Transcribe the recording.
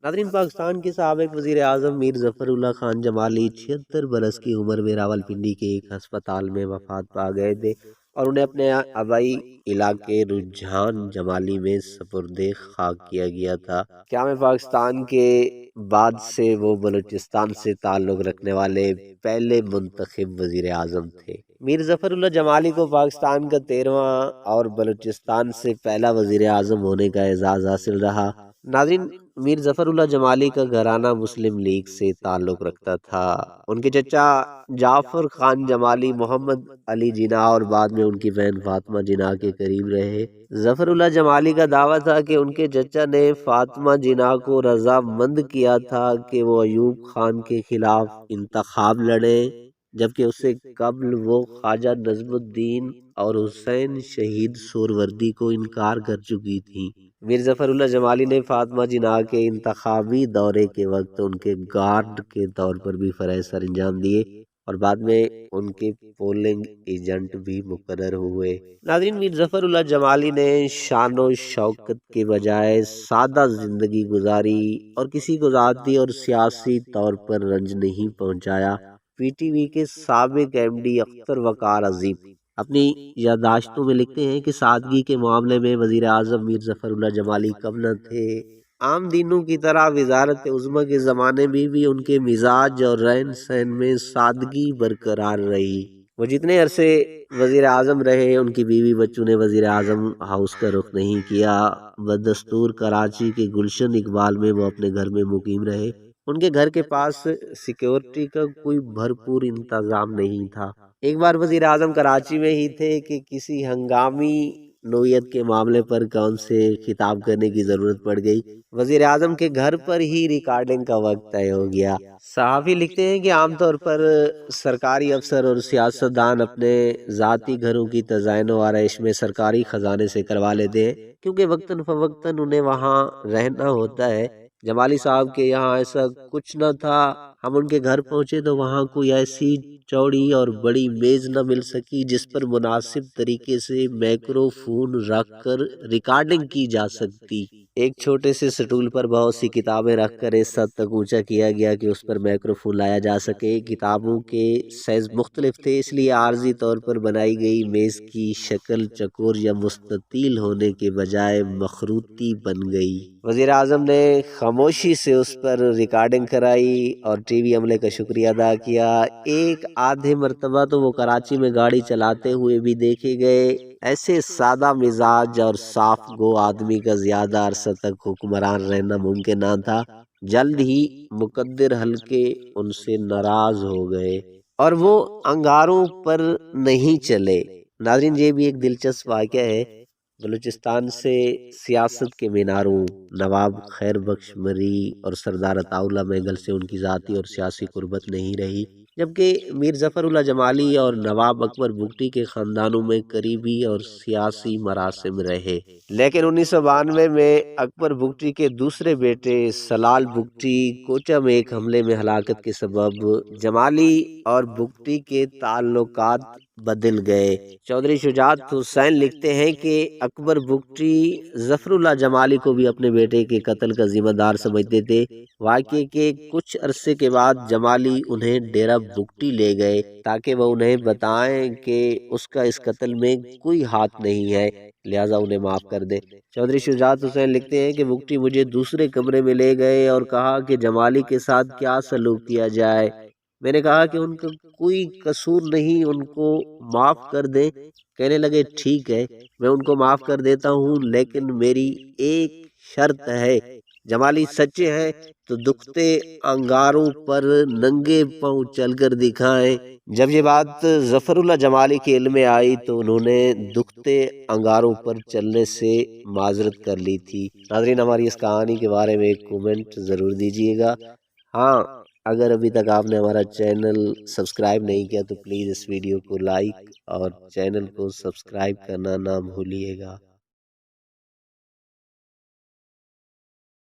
ناظرین، پاکستان کے سابق وزیر اعظم میر ظفر اللہ خان جمالی 76 برس کی عمر میں راولپنڈی کے ایک ہسپتال میں وفات پا گئے تھے اور انہیں اپنے آبائی علاقے رجحان جمالی میں سپرد خاک کیا گیا تھا۔ قیام پاکستان کے بعد سے وہ بلوچستان سے تعلق رکھنے والے پہلے منتخب وزیر اعظم تھے۔ میر ظفر اللہ جمالی کو پاکستان کا 13واں اور بلوچستان سے پہلا وزیر اعظم ہونے کا اعزاز حاصل رہا۔ ناظرین، میر ظفر اللہ جمالی کا گھرانہ مسلم لیگ سے تعلق رکھتا تھا۔ ان کے چچا جعفر خان جمالی محمد علی جناح اور بعد میں ان کی بہن فاطمہ جناح کے قریب رہے۔ ظفر اللہ جمالی کا دعویٰ تھا کہ ان کے چچا نے فاطمہ جناح کو رضامند کیا تھا کہ وہ ایوب خان کے خلاف انتخاب لڑیں، جبکہ اس سے قبل وہ خواجہ نظم الدین اور حسین شہید سہروردی کو انکار کر چکی تھیں۔ میر ظفر اللہ جمالی نے فاطمہ جناح کے انتخابی دورے کے وقت ان کے گارڈ کے طور پر بھی فرائض سر انجام دیے اور بعد میں ان کے پولنگ ایجنٹ بھی مقرر ہوئے۔ ناظرین، میر ظفر اللہ جمالی نے شان و شوکت کے بجائے سادہ زندگی گزاری اور کسی کو ذاتی اور سیاسی طور پر رنج نہیں پہنچایا۔ پی ٹی وی کے سابق ایم ڈی اختر وقار عظیم اپنی یادداشتوں میں لکھتے ہیں کہ سادگی کے معاملے میں وزیر اعظم میر ظفر اللہ جمالی کم نہ تھے۔ عام دینوں کی طرح وزارت عظمیٰ کے زمانے میں بھی ان کے مزاج اور رہن سہن میں سادگی برقرار رہی۔ وہ جتنے عرصے وزیر اعظم رہے، ان کی بیوی بچوں نے وزیر اعظم ہاؤس کا رخ نہیں کیا۔ بدستور کراچی کے گلشن اقبال میں وہ اپنے گھر میں مقیم رہے۔ ان کے گھر کے پاس سیکیورٹی کا کوئی بھرپور انتظام نہیں تھا۔ ایک بار وزیر اعظم کراچی میں ہی تھے کہ کسی ہنگامی نوعیت کے معاملے پر کون سے خطاب کرنے کی ضرورت پڑ گئی۔ وزیر اعظم کے گھر پر ہی ریکارڈنگ کا وقت طے ہو گیا۔ صحافی لکھتے ہیں کہ عام طور پر سرکاری افسر اور سیاستدان اپنے ذاتی گھروں کی تزئین و آرائش میں سرکاری خزانے سے کروا لیتے ہیں، کیونکہ وقتاً فوقتاً انہیں وہاں رہنا ہوتا ہے۔ جمالی صاحب کے یہاں ایسا کچھ نہ تھا۔ ہم ان کے گھر پہنچے تو وہاں کوئی ایسی چوڑی اور بڑی میز نہ مل سکی جس پر مناسب طریقے سے مائکرو فون رکھ کر ریکارڈنگ کی جا سکتی۔ ایک چھوٹے سے سٹول پر بہت سی کتابیں رکھ کر اس حد تک اونچا کیا گیا کہ اس پر مائکرو فون لایا جا سکے۔ کتابوں کے سائز مختلف تھے، اس لیے عارضی طور پر بنائی گئی میز کی شکل چکور یا مستطیل ہونے کے بجائے مخروطی بن گئی۔ وزیر اعظم نے خاموشی سے اس پر ریکارڈنگ کرائی اور ٹی وی عملے کا شکریہ ادا کیا۔ ایک آدھے مرتبہ تو وہ کراچی میں گاڑی چلاتے ہوئے بھی دیکھے گئے۔ ایسے سادہ مزاج اور صاف گو آدمی کا زیادہ عرصہ تک حکمران رہنا ممکن نہ تھا۔ جلد ہی مقدر حلقے ان سے ناراض ہو گئے اور وہ انگاروں پر نہیں چلے۔ ناظرین، یہ بھی ایک دلچسپ واقعہ ہے۔ بلوچستان سے سیاست کے میناروں نواب خیر بخش مری اور سردار عطا اللہ میگل سے ان کی ذاتی اور سیاسی قربت نہیں رہی، جبکہ میر ظفر اللہ جمالی اور نواب اکبر بگٹی کے خاندانوں میں قریبی اور سیاسی مراسم رہے۔ لیکن 1992 میں اکبر بگٹی کے دوسرے بیٹے سلال بگٹی کوچہ میں ایک حملے میں ہلاکت کے سبب جمالی اور بگٹی کے تعلقات بدل گئے۔ چودھری شجاعت حسین لکھتے ہیں کہ اکبر بگٹی ظفر اللہ جمالی کو بھی اپنے بیٹے کے قتل کا ذمہ دار سمجھتے تھے۔ واقعے کے کچھ عرصے کے بعد جمالی انہیں ڈیرہ بگٹی لے گئے تاکہ وہ انہیں بتائیں کہ اس کا اس قتل میں کوئی ہاتھ نہیں ہے، لہٰذا انہیں معاف کر دیں۔ چودھری شجاعت حسین لکھتے ہیں کہ بگٹی مجھے دوسرے کمرے میں لے گئے اور کہا کہ جمالی کے ساتھ کیا سلوک کیا جائے۔ میں نے کہا کہ ان کا کوئی قصور نہیں، ان کو معاف کر دیں۔ کہنے لگے ٹھیک ہے، میں ان کو معاف کر دیتا ہوں، لیکن میری ایک شرط ہے، جمالی سچے ہیں تو دکھتے انگاروں پر ننگے پاؤں چل کر دکھائیں۔ جب یہ بات ظفر اللہ جمالی کے علم میں آئی تو انہوں نے دکھتے انگاروں پر چلنے سے معذرت کر لی تھی۔ ناظرین، ہماری اس کہانی کے بارے میں ایک کومنٹ ضرور دیجیے گا۔ ہاں، اگر ابھی تک آپ نے ہمارا چینل سبسکرائب نہیں کیا تو پلیز اس ویڈیو کو لائک اور چینل کو سبسکرائب کرنا نہ بھولیے گا۔